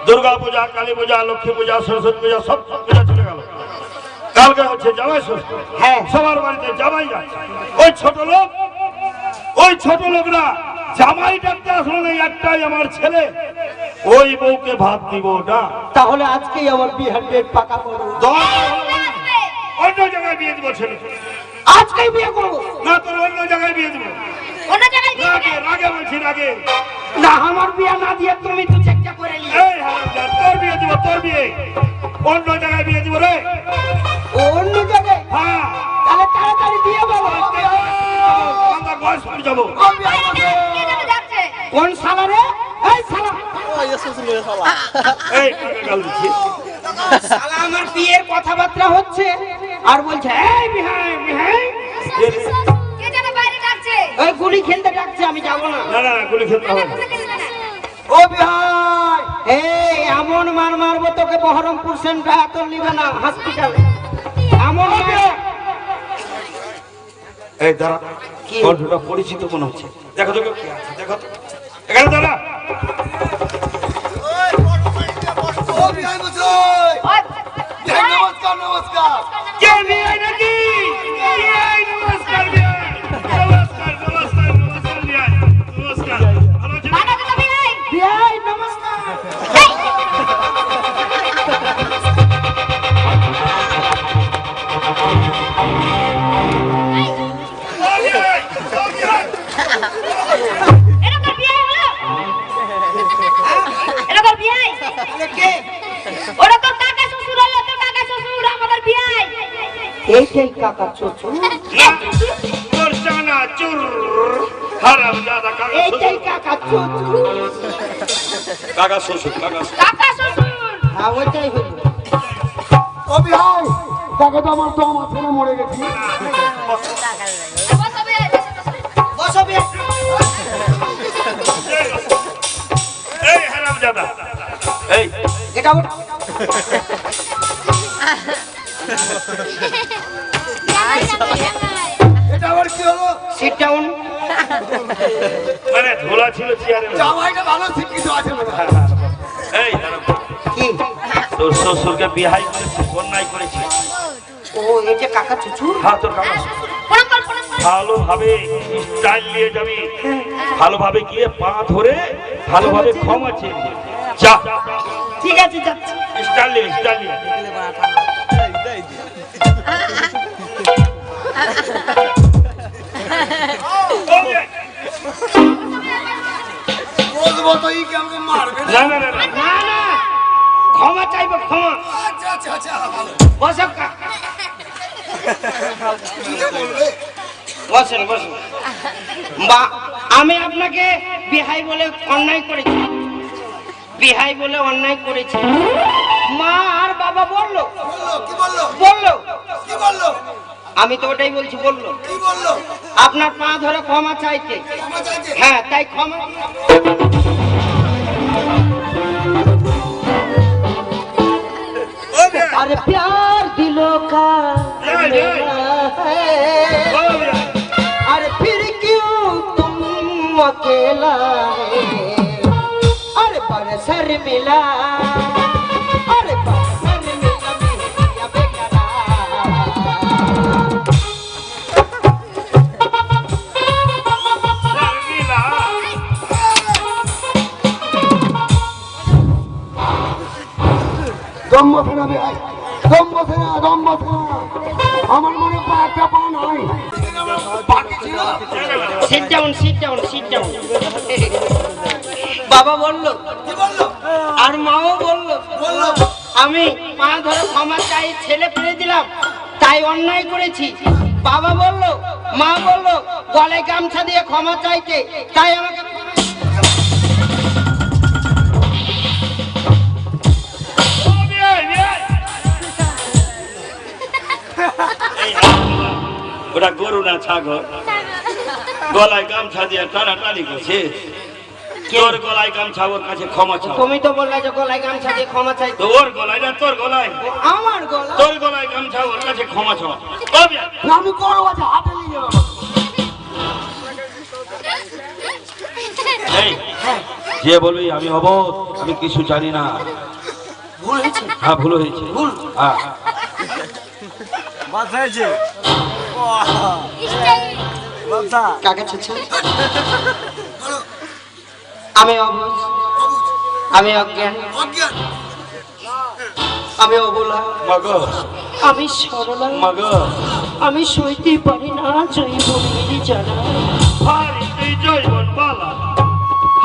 [SPEAKER 3] দুর্গা পূজা, কালী পূজা, লক্ষ্মী পূজা, সরস্বতী পূজা, সব পূজা চলে গেল। কালকে হচ্ছে জামাই ষষ্ঠী।
[SPEAKER 4] হ্যাঁ।
[SPEAKER 3] সবার বাড়িতে জামাই যাচ্ছে। ওই ছোট লোকরা জামাই ডাকতে আসলো না, একটাই আমার ছেলে, ওই বউকে ভাত দিব না।
[SPEAKER 4] তাহলে আজকেই আমার বিয়ের ডেট পাকা করো।
[SPEAKER 3] অন্য জায়গায় বিয়ে দিব ছেলে,
[SPEAKER 4] আজকেই বিয়ে করবো
[SPEAKER 3] না তোর অন্য জায়গায় বিয়ে দিব।
[SPEAKER 2] অন্য জায়গায় বিয়ে
[SPEAKER 3] রাগে রাগে বলছি, রাগে।
[SPEAKER 4] না, আমার বিয়ে না দিয়ে তুমি তো চেষ্টা করে নিয়ে
[SPEAKER 3] এই হারামজাদা, তোর বিয়ে দিব, তোর বিয়ে অন্য জায়গায় বিয়ে দিব রে।
[SPEAKER 4] অন্য জায়গায়।
[SPEAKER 3] হ্যাঁ,
[SPEAKER 4] তাহলে তাড়াতাড়ি বিয়ে বলো।
[SPEAKER 3] আমরা গয়েশপুর যাবো।
[SPEAKER 2] কে যেন যাচ্ছে?
[SPEAKER 4] কোন শালা রে? এই শালা,
[SPEAKER 3] এই টাকা গাল দিচ্ছি।
[SPEAKER 4] শালা আমার বিয়ের কথাবার্তা হচ্ছে আর বলছে এই বিহাই বিহাই,
[SPEAKER 2] কে যেন বাইরে যাচ্ছে?
[SPEAKER 4] ওই গুলি খেলতে ডাকছে, আমি যাবো না।
[SPEAKER 3] না না না, গুলি খেলতে হবে না।
[SPEAKER 4] ও বিহাই, এই এমন মার মারবো তোকে বহরমপুর সেন্টার এত নিবে না হসপিটালে, এমন মার।
[SPEAKER 3] এই দাঁড়া,
[SPEAKER 4] কি?
[SPEAKER 3] কণ্ঠটা পরিচিত মনে হচ্ছে। দেখো দেখো কি আছে, দেখো তো। এখানে দাঁড়া। কে বিয়ে নাকি? বিয়ে, নমস্কার বিয়ে। নমস্কার, নমস্কার, নমস্কার বিয়ে। নমস্কার। ভালো আছেন?
[SPEAKER 2] বাবা তো তুমি এই
[SPEAKER 4] বিহাই নমস্কার।
[SPEAKER 3] ও বিয়ে, ও বিয়ে।
[SPEAKER 2] এরকম বিয়ে হলো? এরকম বিয়ে?
[SPEAKER 4] তাহলে কে?
[SPEAKER 2] ওরকম কাকা শ্বশুর হলো, তো কাকা শ্বশুর আমাদের বিয়ে।
[SPEAKER 4] এইটাই কাকা চোচু,
[SPEAKER 3] না, তোর জানা চুর। হারামজাদা কাকা
[SPEAKER 4] এইটাই
[SPEAKER 3] শ্বশুর।
[SPEAKER 4] কাকা চোচু।
[SPEAKER 3] কাকা শ্বশুর, কাকা শ্বশুর।
[SPEAKER 2] কাকা শ্বশুর।
[SPEAKER 4] হ্যাঁ ওইটাই হইল।
[SPEAKER 1] ও বিহাই, দেখো তো আমার দম আছে না মরে গেছি।
[SPEAKER 2] বসো বিয়ে,
[SPEAKER 4] বসো বিয়ে।
[SPEAKER 3] এই হারামজাদা, এই
[SPEAKER 4] এটা ওঠ।
[SPEAKER 1] এটা আবার কি হলো?
[SPEAKER 4] Sit down.
[SPEAKER 3] মানে ধোলা ছিল চেয়ারে।
[SPEAKER 1] জামাইটা ভালো শিক্ষিত আছে মনে হয়।
[SPEAKER 3] এই দাঁড়া।
[SPEAKER 4] কি?
[SPEAKER 3] তোর শ্বশুরকে বিহাই করেছে, অন্যায় করেছে।
[SPEAKER 4] ও এটা কাকা চুচু।
[SPEAKER 3] হ্যাঁ, তোর কাকা শ্বশুর।
[SPEAKER 2] প্রণাম কর, প্রণাম কর।
[SPEAKER 3] ভালোভাবে স্টাইল নিয়ে যাবি, ভালোভাবে গিয়ে পা ধরে ভালোভাবে ক্ষমা চেয়ে নিবি। যা,
[SPEAKER 4] ঠিক আছে যাচ্ছি।
[SPEAKER 3] স্টাইল নিয়ে, স্টাইল নিয়ে। ওকে।
[SPEAKER 1] বলবো তো এই কি আমাকে মারবে না?
[SPEAKER 3] না না না না।
[SPEAKER 4] না না, ক্ষমা চাইবো, ক্ষমা।
[SPEAKER 1] আচ্ছা আচ্ছা আচ্ছা, ভালো।
[SPEAKER 4] বসো কাকা।
[SPEAKER 1] কি বলবে?
[SPEAKER 4] বসেন বসেন। বা আমি আপনাকে বিহাই বলে অন্যায় করেছি, বিহাই বলে অন্যায় করেছি। মা আর বাবা বললো
[SPEAKER 1] বললো, কি বললো?
[SPEAKER 4] বললো
[SPEAKER 1] কি বললো?
[SPEAKER 4] আমি তো ওটাই বলছি, বললো
[SPEAKER 1] কি বললো?
[SPEAKER 4] আপনার পা ধরে ক্ষমা চাইতে।
[SPEAKER 1] ক্ষমা চাইছে?
[SPEAKER 4] হ্যাঁ, তাই ক্ষমা।
[SPEAKER 3] ওকে।
[SPEAKER 4] अरे प्यार दिलों का
[SPEAKER 3] नहीं, नहीं।
[SPEAKER 4] है।
[SPEAKER 3] ও বিহাই।
[SPEAKER 4] अरे फिर क्यों तुम अकेला है? अरे बरसर मिला, अरे बरसर मिला मेरा बेकरार।
[SPEAKER 3] শর্মিলা।
[SPEAKER 1] দম বসে না বিহাই, দম বসে না, দম বসে না। আমার মনে পা একটা পা নাই। বাকি ছিল।
[SPEAKER 4] Sit down, sit down, sit down. বাবা বললো
[SPEAKER 1] কি বললো?
[SPEAKER 4] আর মাও বললো
[SPEAKER 1] বললো।
[SPEAKER 4] আমি পা ধরে ক্ষমা চাই, ছেলে ফেলে দিলাম, তাই অন্যায় করেছি। বাবা বললো, মা বললো গলায় গামছা দিয়ে ক্ষমা চাইতে, তাই আমাকে
[SPEAKER 3] ও বিহাই, বিহাই। এই হারামজাদা, ওটা গরু না ছাগল? গলায় গামছা দিয়ে টানাটানি করছে। তোর গলায় গামছা, ওর কাছে ক্ষমা চাও।
[SPEAKER 4] তুমি তো বললে যে গলায় গামছা দিয়ে ক্ষমা চাইতে।
[SPEAKER 3] তো ওর গলায় না তোর গলায়?
[SPEAKER 4] আমার গলা
[SPEAKER 3] তোর গলায় গামছা, ওর কাছে ক্ষমা চাও। ও বিহাই।
[SPEAKER 1] না, আমি করবো, আছে হাতে নিয়ে যাবো।
[SPEAKER 3] এই, যে বলবি আমি অবধ, আমি কিছু জানি না।
[SPEAKER 4] ভুল হয়েছে।
[SPEAKER 3] হ্যাঁ, ভুল হয়েছে।
[SPEAKER 4] ভুল।
[SPEAKER 3] হ্যাঁ।
[SPEAKER 4] কাকা চুচু আমি অবুঝ, আমি অজ্ঞান, আমি অবলা,
[SPEAKER 3] মাগো
[SPEAKER 4] আমি সরলা,
[SPEAKER 3] মাগো
[SPEAKER 4] আমি সইতে পারি না জৈবনের জ্বালা।
[SPEAKER 3] হারি তুই জৈবন বালা,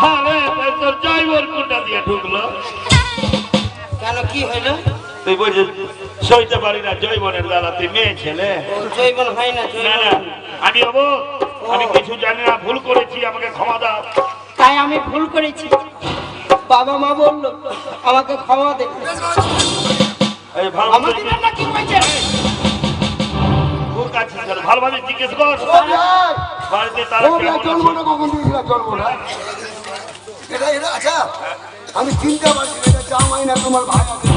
[SPEAKER 3] হারে তোর জৈবন কোনটা দিয়ে ঢুকলো?
[SPEAKER 4] কেন কি হইলো?
[SPEAKER 3] তুই বলছিস সইতে পারি না জৈবনের বেলা, তুই মেয়ে ছেলে।
[SPEAKER 4] জৈবন হয় না,
[SPEAKER 3] না না, আমি হবো, আমি কিছু জানি না, ভুল করেছি, আমাকে ক্ষমা দাও।
[SPEAKER 4] তাই আমি ভুল করেছি। বাবা মা বললো আমাকে ক্ষমা দে।
[SPEAKER 3] এই ভালো
[SPEAKER 4] আমাদের রান্না কি হয়েছে?
[SPEAKER 3] তোর কাছে চল, ভালোভাবে জিজ্ঞেস কর
[SPEAKER 1] ও ভাই,
[SPEAKER 3] বাড়িতে তারা
[SPEAKER 1] ও ভাই,
[SPEAKER 3] কেমন
[SPEAKER 1] জন্মটা
[SPEAKER 3] আছে?
[SPEAKER 1] কখন দিয়েছিলাম? জন্মটা এটা আচ্ছা, আমি চিনতে পারছি না, এটা জামাই না তোমার ভাই আছে।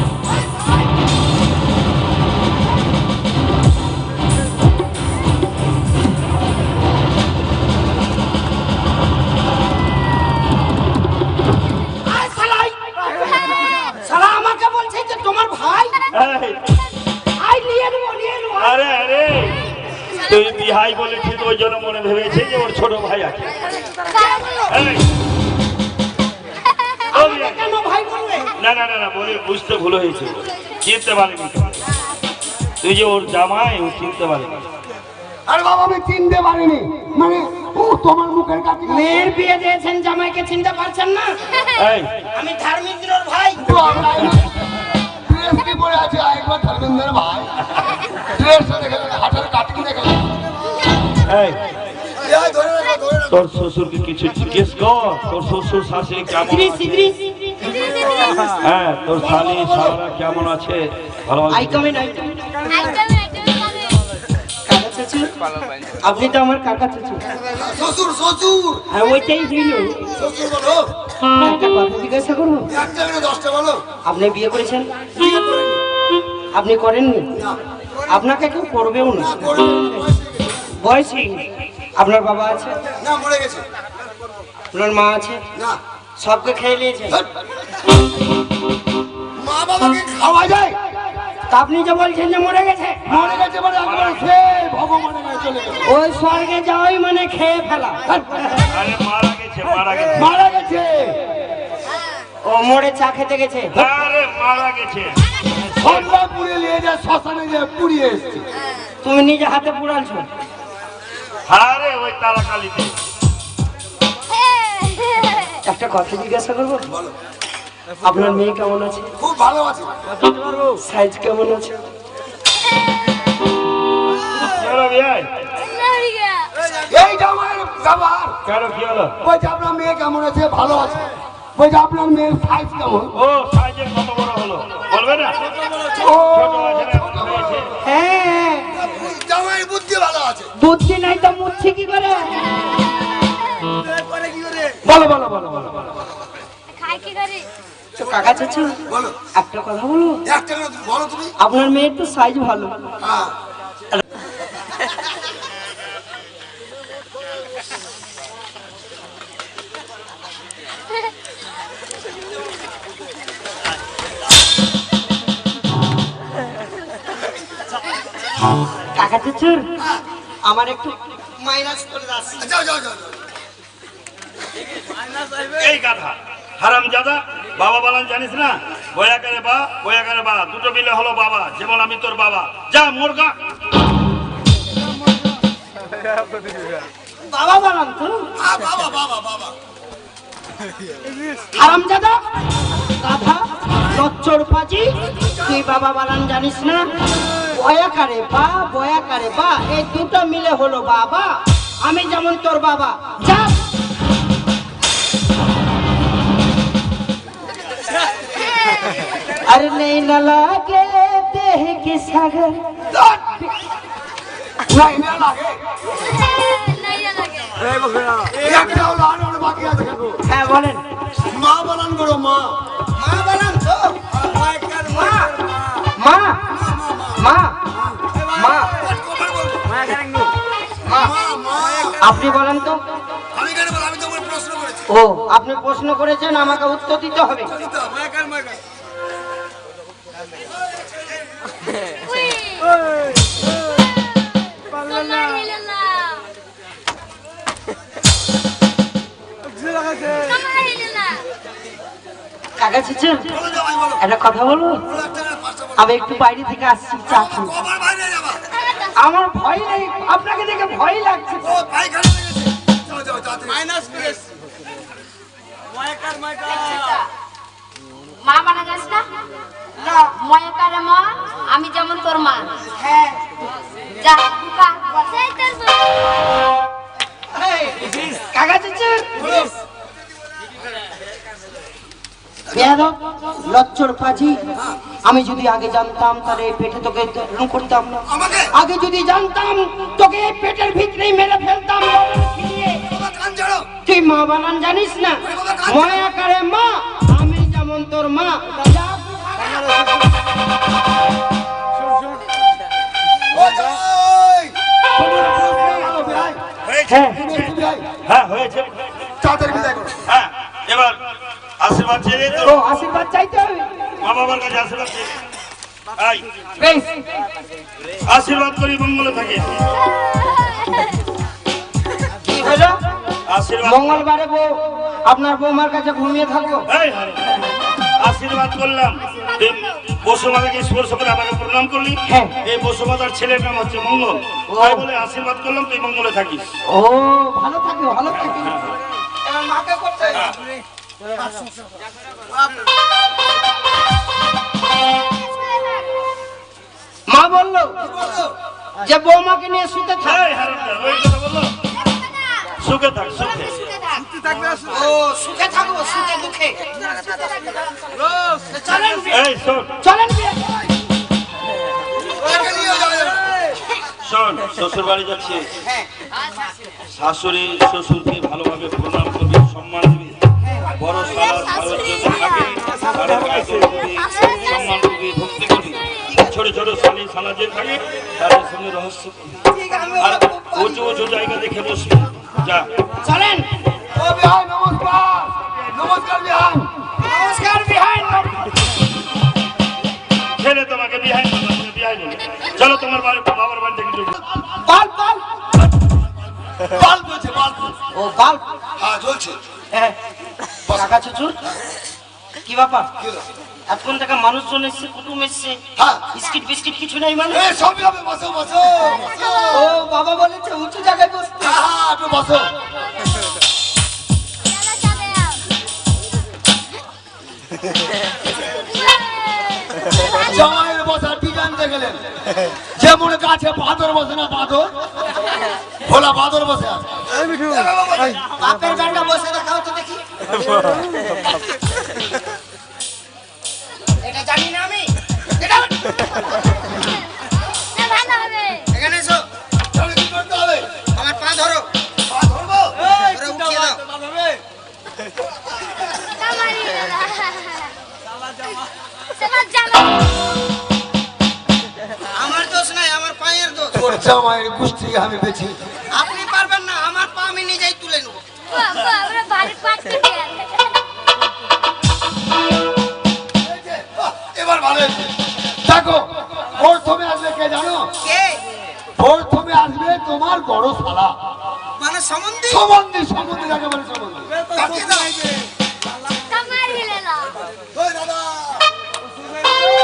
[SPEAKER 4] শালা আমাকে বলছে যে তোমার ভাই।
[SPEAKER 3] এই,
[SPEAKER 4] আই নিয়ে নেবো, নিয়ে নেবো।
[SPEAKER 3] আরে আরে, তুই বিহাই বলেছিস ওই জন্য মনে ভেবেছে যে ওর ছোট ভাই আছে। এই, ও বিহাই।
[SPEAKER 4] কেন ভাই বলবে?
[SPEAKER 3] না না না না, বলে বুঝতে ভুল হয়েছে, চিনতে পারিনি। তুই যে ওর জামাই, ও চিনতে পারিনি।
[SPEAKER 1] আরে বাবা, আমি চিনতে পারিনি, মানে ও তোমার মুখের কাছে
[SPEAKER 4] মেয়ের বিয়ে দিয়েছেন, জামাইকে চিনতে পারছেন না?
[SPEAKER 3] এই,
[SPEAKER 4] আমি ধর্মেন্দ্রর ভাই।
[SPEAKER 1] ড্রেস কি পরে আছে? একবার ধর্মেন্দ্রের ভাই ড্রেস দেখে, হাতের কাটিং দেখে।
[SPEAKER 3] এই, তোর শ্বশুরকে কিছু জিজ্ঞেস কর, তোর শ্বশুর শাশুড়ি কেমন আছে? হ্যাঁ, তোর শালি শালারা কেমন আছে? ভালো
[SPEAKER 4] আই কমেন্ট, আই কমেন্ট। কাকা চাচু, আপনি তো আমার কাকা চাচু।
[SPEAKER 1] শ্বশুর শ্বশুর
[SPEAKER 4] হ্যাঁ, ওইটাই হইল।
[SPEAKER 1] শ্বশুর বলো,
[SPEAKER 4] একটা কথা জিজ্ঞাসা করবো?
[SPEAKER 1] একটা করে 10টা বলো।
[SPEAKER 4] আপনি বিয়ে করেছেন?
[SPEAKER 1] বিয়ে করিনি।
[SPEAKER 4] আপনি করেননি?
[SPEAKER 1] না,
[SPEAKER 4] আপনাকে কেউ করবেও না।
[SPEAKER 1] করিনি।
[SPEAKER 4] বয়সী আপনার বাবা আছে?
[SPEAKER 1] না, মরে গেছে।
[SPEAKER 4] আপনার মা আছে?
[SPEAKER 1] না,
[SPEAKER 4] সবকে খেয়ে নিয়েছেন?
[SPEAKER 1] ধ্যাৎ। মা বাবাকে খাওয়া যায়?
[SPEAKER 4] তা আপনি যে বলছেন যে মরে গেছে,
[SPEAKER 1] মরে গেছে মানে একবার সে ভগবানের কাছে চলে গেছে।
[SPEAKER 4] ওই স্বর্গে যাওয়াই মানে খেয়ে ফেলা।
[SPEAKER 3] আরে মারা গেছে, মারা গেছে।
[SPEAKER 1] মারা গেছে।
[SPEAKER 4] ও মরে চা খেতে গেছে।
[SPEAKER 3] আরে মারা গেছে।
[SPEAKER 1] সন্ধ্যা পুড়ে নিয়ে যায়, শ্মশানে যে পুড়িয়ে এসছে।
[SPEAKER 4] তুমি নিজে হাতে পুড়ালছো?
[SPEAKER 3] আরে ওই তারাকালিতে।
[SPEAKER 4] একটা কথা জিজ্ঞাসা করবো? আপনার মেয়ে কেমন আছে?
[SPEAKER 1] খুব ভালো আছে।
[SPEAKER 4] সাইজ কেমন আছে?
[SPEAKER 3] চলো বিয়াই।
[SPEAKER 1] এই জামাইয়ের ব্যবহার।
[SPEAKER 3] কেন কি হলো?
[SPEAKER 1] বলছে আপনার মেয়ে কেমন আছে? ভালো আছে। বলছে আপনার মেয়ের সাইজ কেমন?
[SPEAKER 3] ও সাইজের কত বড় হলো বলবে না?
[SPEAKER 1] ও,
[SPEAKER 3] ছোট আছে না, বড় হয়েছে?
[SPEAKER 4] হ্যাঁ,
[SPEAKER 1] জামাইয়ের বুদ্ধি ভালো আছে।
[SPEAKER 4] বুদ্ধি নাই তো মুচ্ছি কি করে?
[SPEAKER 1] বলো বলো বলো বলো বলো।
[SPEAKER 4] তো কাকা চাচু,
[SPEAKER 1] বলো
[SPEAKER 4] একটা কথা বলো?
[SPEAKER 1] একটা করে বলো তুমি।
[SPEAKER 4] আপনার মেয়ের তো সাইজ ভালো।
[SPEAKER 1] হ্যাঁ,
[SPEAKER 4] কাকা চাচুর আমার একটু মাইনাস করে দাও।
[SPEAKER 1] যাও যাও যাও।
[SPEAKER 3] এই গাধা হারামজাদা, বাবা বালান জানিস না? বয়াকারে বা দুটো মিলে হলো বাবা, যেমন আমি তোর বাবা। যা মুরগা।
[SPEAKER 4] বাবা বানান তো?
[SPEAKER 1] বাবা বাবা বাবা।
[SPEAKER 4] হারামজাদা, গাধা, লচ্চর পাজি, তুই বাবা বানান জানিস না? বয়াকারে বা এই দুটো মিলে হলো বাবা। আমি যেমন তোর বাবা। যা। अरे नहीं न लागे देह के सागर।
[SPEAKER 1] নাই না লাগে। একটাও লাগানোর বাকি আছে কেন?
[SPEAKER 4] হ্যাঁ বলেন।
[SPEAKER 1] মা বানান করো, মা।
[SPEAKER 4] মা বানান তো? মা মা মা মা আপনি বলেন তো?
[SPEAKER 1] আমি কেন বল? আমি তো আমার প্রশ্ন করেছি।
[SPEAKER 4] ও, আপনি প্রশ্ন করেছেন, আমাকে উত্তর দিতে হবে।
[SPEAKER 2] Come on,
[SPEAKER 4] কাকা চাচু
[SPEAKER 1] বলো জামাই বলো
[SPEAKER 4] একটা কথা বলবো?
[SPEAKER 1] বলো একটা না পাঁচটা বলো
[SPEAKER 4] আমি একটু বাইরে থেকে আসছি, চা খাই।
[SPEAKER 1] কবার বাইরে যাবা
[SPEAKER 4] আমার ভয় নেই, আপনাকে দেখে ভয় লাগছে।
[SPEAKER 1] ও পায়খানা লেগেছে যাও যাও তাড়াতাড়ি মাইনাস প্রেস
[SPEAKER 2] মা বানা যাস না
[SPEAKER 4] না,
[SPEAKER 2] ময়কারে মা আমি যেমন তোর মা
[SPEAKER 4] হ্যাঁ,
[SPEAKER 2] যা বুকা বসাই তোর মা
[SPEAKER 4] এই, কাকা চাচু বেয়াদব, লচ্চর পাজি। আমি যদি আগে জানতাম তাহলে এই পেটে তোকে এরকম করতাম না।
[SPEAKER 1] আমাকে
[SPEAKER 4] আগে যদি জানতাম তোকে এই পেটের ভিতরেই মেরে ফেলতাম।
[SPEAKER 1] বাবা কান ছাড়ো
[SPEAKER 4] তুই মা বানান জানিস না? ময়াকারে মা আমি যেমন তোর মা। যা,
[SPEAKER 1] ও জামাই
[SPEAKER 3] হয়েছে হ্যাঁ হয়েছে
[SPEAKER 1] তাড়াতাড়ি বিদায় করো
[SPEAKER 3] হ্যাঁ এবার আশীর্বাদ চেয়ে তো
[SPEAKER 4] ও আশীর্বাদ চাইতে হবে।
[SPEAKER 3] মা বাবার কাছে আশীর্বাদ চেয়ে আই
[SPEAKER 4] বেশ,
[SPEAKER 3] আশীর্বাদ করি মঙ্গলে থাকে
[SPEAKER 4] কি হলো?
[SPEAKER 3] আশীর্বাদ
[SPEAKER 4] মঙ্গলবারে আপনার বৌমার কাছে ঘুমিয়ে থাকবো।
[SPEAKER 3] এই হরে, আশীর্বাদ করলাম তুই বসুমাতাকে স্পর্শ করে আমাকে প্রণাম করলি
[SPEAKER 4] হ্যাঁ।
[SPEAKER 3] এই বসুমাতার ছেলের নাম হচ্ছে মঙ্গল তাই বলে আশীর্বাদ করলাম তুই মঙ্গলে থাকিস
[SPEAKER 4] ও ভালো থাকি, ভালো থাকি। এবার মাকে করতে মা বললো যে বৌমাকে নিয়ে শুতে থাক।
[SPEAKER 3] এই হারামজাদা, ওই কথা বললো সুখে থাক সুখে
[SPEAKER 4] ও সুখে থাকবো, সুখে দুঃখে। চলেন
[SPEAKER 3] এই শোন
[SPEAKER 4] চলেন বিয়ে।
[SPEAKER 1] ওকে নিয়ে যাও
[SPEAKER 3] শোন শ্বশুর বাড়ি যাচ্ছি
[SPEAKER 4] হ্যাঁ,
[SPEAKER 3] শাশুড়ি শ্বশুরকে ভালোভাবে প্রণাম করবি সম্মান দিবি বড় সারা ভালো যদি থাকে তাদের গায়ে করবি সম্মান করবি ভক্তি করবি ছোট ছোট শালি শালা যে থাকে তাদের সঙ্গে রহস্য করবি
[SPEAKER 4] ঠিক আছে,
[SPEAKER 3] আর উঁচু উঁচু জায়গা দেখে বসবি যা
[SPEAKER 4] চলেন।
[SPEAKER 1] ও বিহাই নমস্কার নমস্কার বিহাই
[SPEAKER 4] নমস্কার বিহাই।
[SPEAKER 3] ছেলে তোমাকে বিহাই বিহাই নেবে চলো তোমার বাবার বাড়ি থেকে চলে যাও।
[SPEAKER 4] বাল বাল,
[SPEAKER 1] বাল্ব বলছে বাল্ব
[SPEAKER 4] ও বাল।
[SPEAKER 1] হ্যাঁ জ্বলছে
[SPEAKER 4] হ্যাঁ, কাকা চুচুর কি ব্যাপার?
[SPEAKER 1] কি হলো?
[SPEAKER 4] এখন থেকে মানুষজন এসছে, কুটুম এসছে,
[SPEAKER 1] হ্যাঁ
[SPEAKER 4] বিস্কিট বিস্কিট কিছু নেই মানে?
[SPEAKER 1] এই সবই হবে বসো বসো বসো
[SPEAKER 4] ও বাবা বলেছে উঁচু জায়গায় বসতে।
[SPEAKER 1] হ্যাঁ হ্যাঁ একটু বসো জামাইয়ের বসার ডিজাইন দেখলেন যেমন গাছে বাদর বসে না বাদর ভোলা বাদর বসে আছে
[SPEAKER 4] বাপের বেটা বসে দেখাও তো দেখি। এটা জানি না আমি। এটা
[SPEAKER 2] ভালো হবে
[SPEAKER 4] এখানে এসো,
[SPEAKER 1] তাহলে কি করতে হবে
[SPEAKER 4] আমার পা ধরো,
[SPEAKER 1] পা ধরবো
[SPEAKER 4] ধরে উঠিয়ে দাও।
[SPEAKER 2] কামারি সেবার জামা
[SPEAKER 4] আমার দোষ নাই, আমার পায়ের দোষ।
[SPEAKER 1] তোর জামাইয়ের কুষ্টি আমি বেছি
[SPEAKER 4] আপনি পারবেন না, আমার পা আমি নিজেই তুলে নেবো।
[SPEAKER 2] বাবা আমরা বাড়ি পাচ্ছি
[SPEAKER 1] এবার ভালো হয়েছে দেখো প্রথমে আসবে কে জানো
[SPEAKER 4] কে?
[SPEAKER 1] প্রথমে আসবে তোমার বড় শালা
[SPEAKER 4] মানে সম্বন্ধে?
[SPEAKER 1] সম্বন্ধী সম্বন্ধী যাকে বলে সম্বন্ধী কাকে দাও?
[SPEAKER 2] কামারি লেলা
[SPEAKER 1] ওই দাদা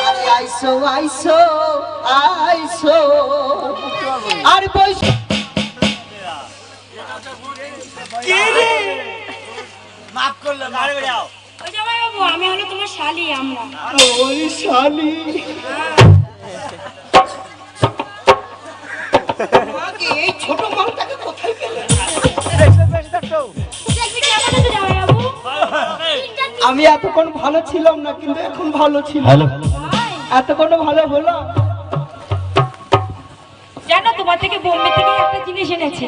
[SPEAKER 4] আরে আইসো আইসো আইসো আর বইস
[SPEAKER 5] ওই জামাই বাবু আমি হলো তোমার শালি আমরা
[SPEAKER 4] ওই শালি। মাকে এই ছোট মালটাকে কোথায় পেলে?
[SPEAKER 5] দেখবি কেমন আছে জামাই বাবু
[SPEAKER 4] আমি এতক্ষণ ভালো ছিলাম না, কিন্তু এখন ভালো ছিল। এতক্ষণ ভালো হলো।
[SPEAKER 5] জানো তোমার থেকে বোম্বে থেকে একটা জিনিস এনেছি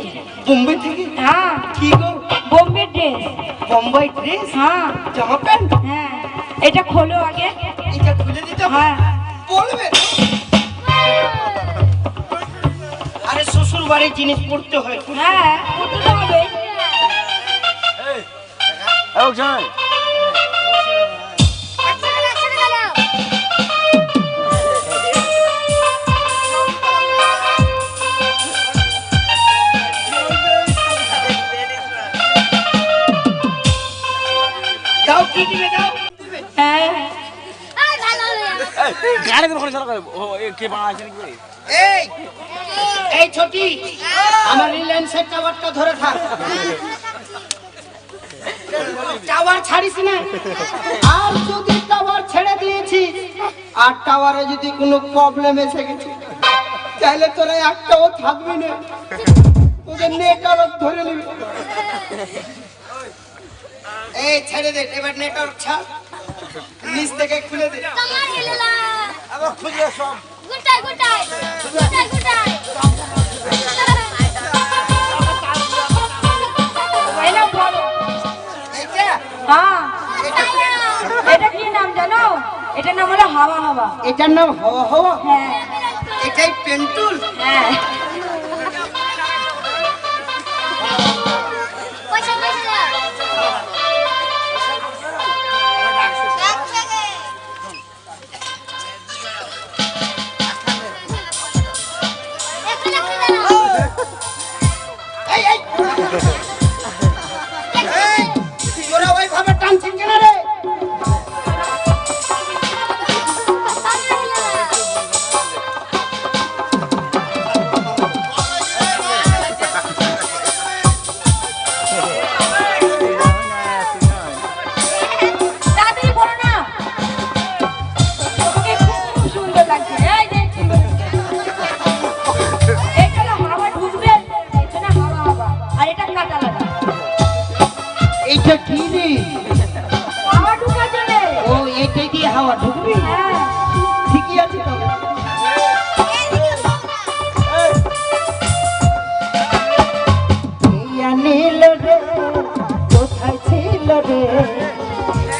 [SPEAKER 4] বোম্বে থেকে?
[SPEAKER 5] হ্যাঁ
[SPEAKER 4] কি গো?
[SPEAKER 5] Bombay dress
[SPEAKER 4] Bombai dress?
[SPEAKER 5] হ্যাঁ
[SPEAKER 4] জামা প্যান্ট?
[SPEAKER 5] হ্যাঁ এটা খোলো আগে
[SPEAKER 4] এটা খুলে দিতে হবে?
[SPEAKER 5] হ্যাঁ
[SPEAKER 4] বলবে? আরে শ্বশুর বাড়ির জিনিস পড়তে হয়।
[SPEAKER 5] হ্যাঁ করতে তো হবে
[SPEAKER 2] একসাথে গেল
[SPEAKER 4] দাও, কি দিবে দাও?
[SPEAKER 5] হ্যাঁ
[SPEAKER 6] গাড়ি তো ফোন করে কে বানাইছে নাকি?
[SPEAKER 4] এই এই ছোটি আমার রিলায়েন্সের টাওয়ারটা ধরে থাক। টাওয়ার ছাড়িস না, আর যদি টাওয়ার ছেড়ে দিয়েছিস আর টাওয়ারে যদি কোনো প্রবলেম এসে গেছে তাহলে তোরা একটাও থাকবি না, তোদের নেটওয়ার্ক ধরে নিবি। এই ছেড়ে দে, এবার নেটওয়ার্ক ছাড়, নিচ থেকে খুলে দে।
[SPEAKER 6] আবার খুঁজে সব
[SPEAKER 2] গুটাই গুটাই গুটাই গুটাই
[SPEAKER 5] বলো বলো।
[SPEAKER 4] এইটা
[SPEAKER 5] হ্যাঁ, এটা কি নাম জানো? এটার নাম হলো হাওয়া হাওয়া।
[SPEAKER 4] এটার নাম হাওয়া হাওয়া,
[SPEAKER 5] হ্যাঁ
[SPEAKER 4] এটাই পেন্টুল।
[SPEAKER 5] হ্যাঁ।
[SPEAKER 2] পয়সা পয়সা
[SPEAKER 4] এই এই এই তোরা ওইভাবে টানছিস কেন রে?
[SPEAKER 5] তাড়াতাড়ি বলো না, তোমাকে খুব সুন্দর লাগছে। এই যে এখানে হাওয়া ঢুকবে, এখানে হাওয়া হাওয়া, আর এটা কাটা লাগা।
[SPEAKER 4] এইটা কি রে?
[SPEAKER 5] হাওয়া ঢুকার জন্য।
[SPEAKER 4] ও এইটা দিয়ে হাওয়া ঢুকবি?
[SPEAKER 5] হ্যাঁ।
[SPEAKER 4] ঠিকই আছে তবে। ইয়া নীল রে কোথায় ছিল রে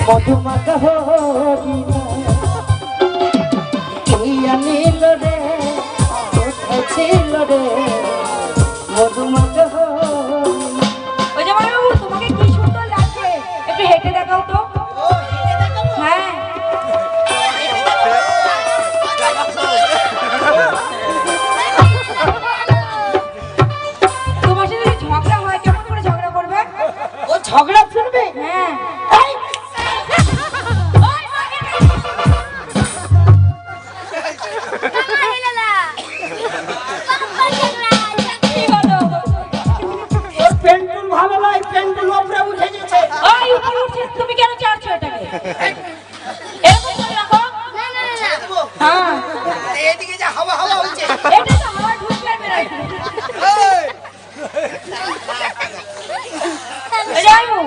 [SPEAKER 4] মধুমাখা হরিণা, ইয়া নীল রে কোথায় ছিল রে মধুমাখা হরিণা।
[SPEAKER 5] ওই যে বাবু, তোমাকে কি সুন্দর লাগছে, একটু হেঁটে দেখাও তো। হ্যাঁ। তোমার সাথে যদি ঝগড়া হয়, কেমন করে ঝগড়া করবে?
[SPEAKER 4] ও ঝগড়া শুনবে?
[SPEAKER 5] হ্যাঁ।
[SPEAKER 4] এই,
[SPEAKER 5] কি বলো?
[SPEAKER 4] ওর পেন্টুল ভালো নয়, পেন্টুল উপরে উঠে গেছে।
[SPEAKER 5] ওই উপরে উঠছে, তুমি কেন চাচ্ছো এটাকে? এরকম করে রাখো। হ্যাঁ,
[SPEAKER 4] এদিকে যে হাওয়া হাওয়া হচ্ছে।
[SPEAKER 5] এটা তো হাওয়া ঢুকবে আর বেরোবে। যাইও,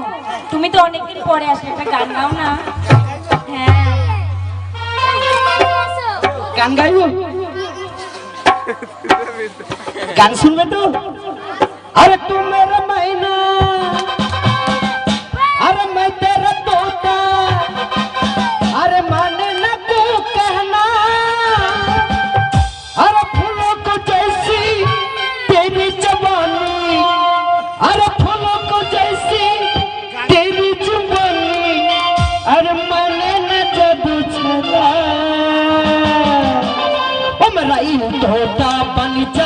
[SPEAKER 5] তুমি তো অনেকদিন পরে আসলে, একটা গান গাও না। হ্যাঁ।
[SPEAKER 4] গান গাইবো? গান শুনবে তো? अरे तू मेरा मैना, अरे मैं तेरा तोता, अरे माने न तू कहना, अरे फूलों को जैसी तेरी जवानी, अरे फूलों को जैसी तेरी जुबानी, अरे माने न जादू छला, ओ मेरा इन तोता बन जा